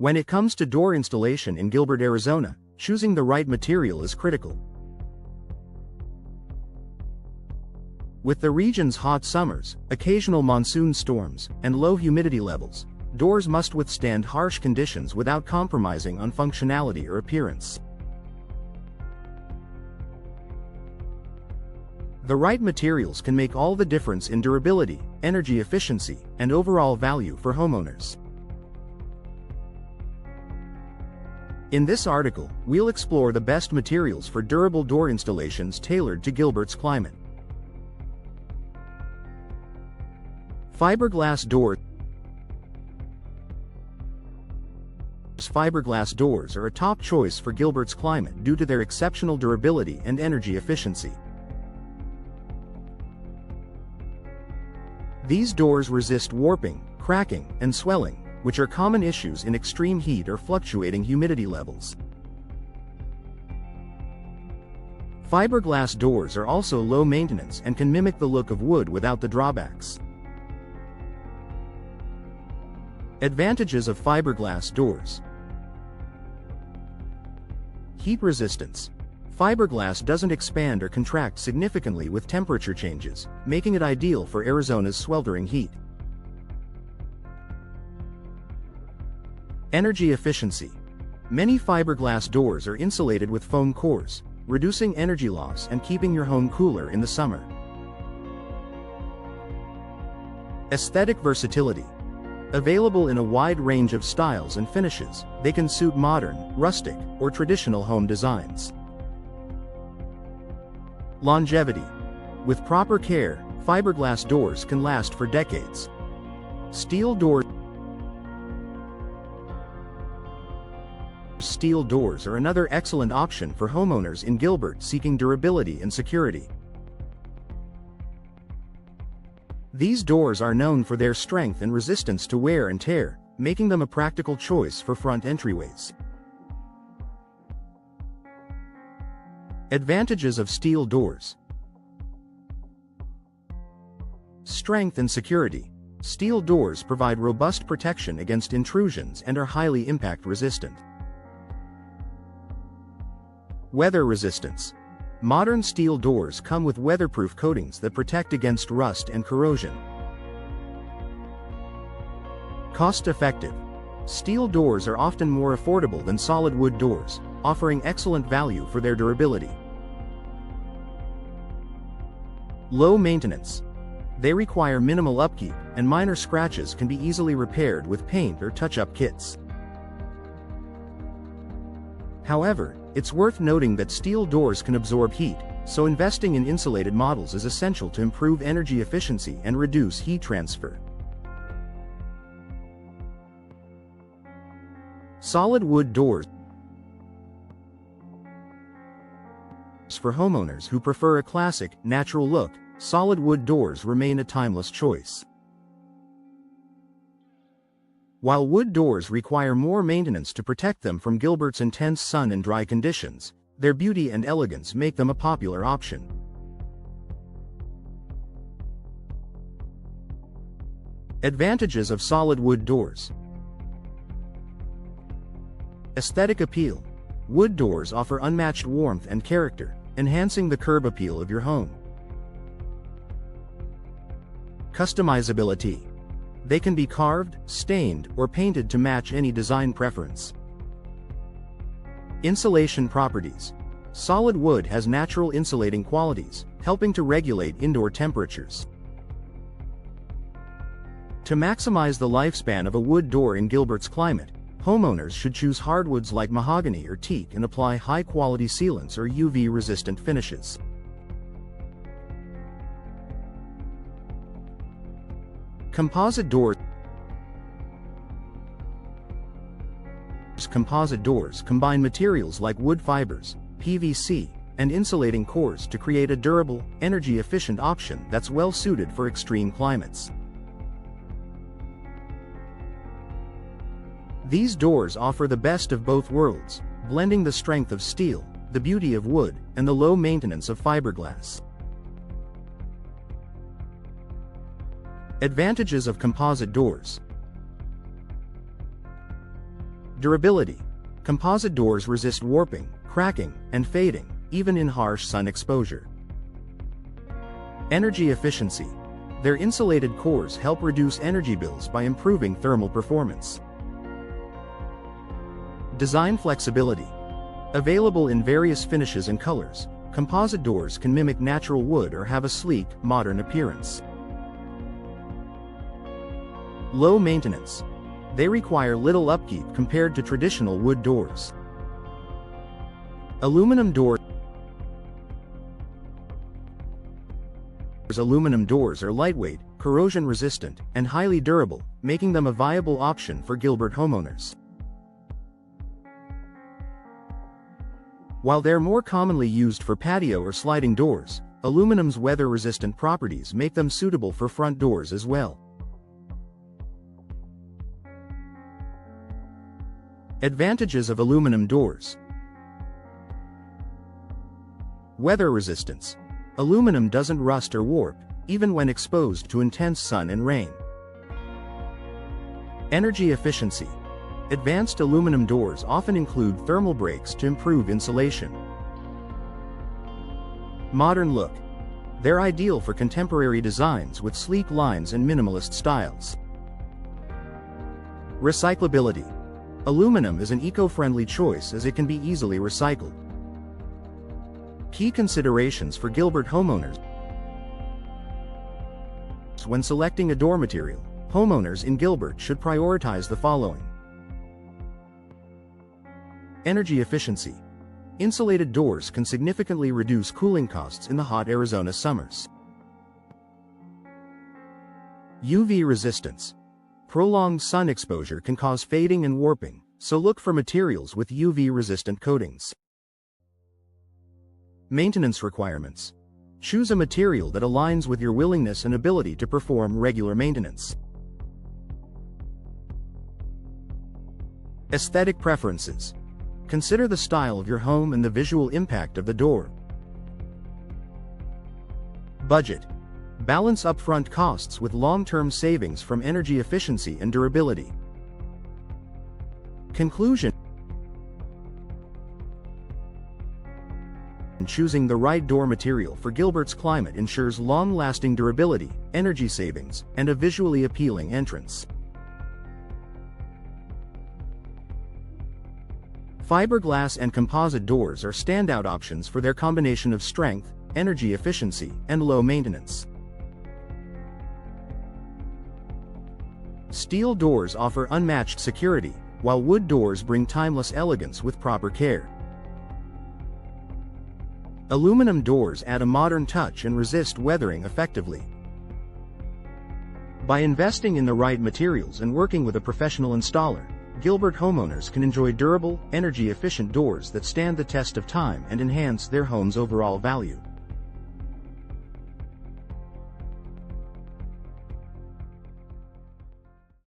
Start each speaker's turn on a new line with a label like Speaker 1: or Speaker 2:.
Speaker 1: When it comes to door installation in Gilbert, Arizona, choosing the right material is critical. With the region's hot summers, occasional monsoon storms, and low humidity levels, doors must withstand harsh conditions without compromising on functionality or appearance. The right materials can make all the difference in durability, energy efficiency, and overall value for homeowners. In this article, we'll explore the best materials for durable door installations tailored to Gilbert's climate. Fiberglass doors. Fiberglass doors are a top choice for Gilbert's climate due to their exceptional durability and energy efficiency. These doors resist warping, cracking, and swelling, which are common issues in extreme heat or fluctuating humidity levels. Fiberglass doors are also low maintenance and can mimic the look of wood without the drawbacks. Advantages of fiberglass doors. Heat resistance. Fiberglass doesn't expand or contract significantly with temperature changes, making it ideal for Arizona's sweltering heat. Energy efficiency. Many fiberglass doors are insulated with foam cores, reducing energy loss and keeping your home cooler in the summer. Aesthetic versatility. Available in a wide range of styles and finishes, they can suit modern, rustic, or traditional home designs. Longevity. With proper care, fiberglass doors can last for decades. Steel doors. Steel doors are another excellent option for homeowners in Gilbert seeking durability and security. These doors are known for their strength and resistance to wear and tear, making them a practical choice for front entryways. Advantages of steel doors. Strength and security. Steel doors provide robust protection against intrusions and are highly impact resistant. Weather resistance. Modern steel doors come with weatherproof coatings that protect against rust and corrosion. Cost-effective. Steel doors are often more affordable than solid wood doors, offering excellent value for their durability. Low maintenance. They require minimal upkeep, and minor scratches can be easily repaired with paint or touch-up kits. However, it's worth noting that steel doors can absorb heat, so investing in insulated models is essential to improve energy efficiency and reduce heat transfer. Solid wood doors. For homeowners who prefer a classic, natural look, solid wood doors remain a timeless choice. While wood doors require more maintenance to protect them from Gilbert's intense sun and dry conditions, their beauty and elegance make them a popular option. Advantages of solid wood doors. Aesthetic appeal. Wood doors offer unmatched warmth and character, enhancing the curb appeal of your home. Customizability. They can be carved, stained, or painted to match any design preference. Insulation properties. Solid wood has natural insulating qualities, helping to regulate indoor temperatures. To maximize the lifespan of a wood door in Gilbert's climate, homeowners should choose hardwoods like mahogany or teak and apply high-quality sealants or UV-resistant finishes. Composite doors. Composite doors combine materials like wood fibers, PVC, and insulating cores to create a durable, energy-efficient option that's well suited for extreme climates. These doors offer the best of both worlds, blending the strength of steel, the beauty of wood, and the low maintenance of fiberglass. Advantages of composite doors. Durability. Composite doors resist warping, cracking, and fading, even in harsh sun exposure. Energy efficiency. Their insulated cores help reduce energy bills by improving thermal performance. Design flexibility. Available in various finishes and colors, composite doors can mimic natural wood or have a sleek, modern appearance. Low maintenance. They require little upkeep compared to traditional wood doors. Aluminum doors. Aluminum doors are lightweight, corrosion-resistant, and highly durable, making them a viable option for Gilbert homeowners. While they're more commonly used for patio or sliding doors, aluminum's weather-resistant properties make them suitable for front doors as well. Advantages of aluminum doors. Weather resistance. Aluminum doesn't rust or warp, even when exposed to intense sun and rain. Energy efficiency. Advanced aluminum doors often include thermal breaks to improve insulation. Modern look. They're ideal for contemporary designs with sleek lines and minimalist styles. Recyclability. Aluminum is an eco-friendly choice as it can be easily recycled. Key considerations for Gilbert homeowners. When selecting a door material, homeowners in Gilbert should prioritize the following. Energy efficiency. Insulated doors can significantly reduce cooling costs in the hot Arizona summers. UV resistance. Prolonged sun exposure can cause fading and warping, so look for materials with UV-resistant coatings. Maintenance requirements. Choose a material that aligns with your willingness and ability to perform regular maintenance. Aesthetic preferences. Consider the style of your home and the visual impact of the door. Budget. Balance upfront costs with long-term savings from energy efficiency and durability. Conclusion. Choosing the right door material for Gilbert's climate ensures long-lasting durability, energy savings, and a visually appealing entrance. Fiberglass and composite doors are standout options for their combination of strength, energy efficiency, and low maintenance. Steel doors offer unmatched security, while wood doors bring timeless elegance with proper care. Aluminum doors add a modern touch and resist weathering effectively. By investing in the right materials and working with a professional installer, Gilbert homeowners can enjoy durable, energy-efficient doors that stand the test of time and enhance their home's overall value.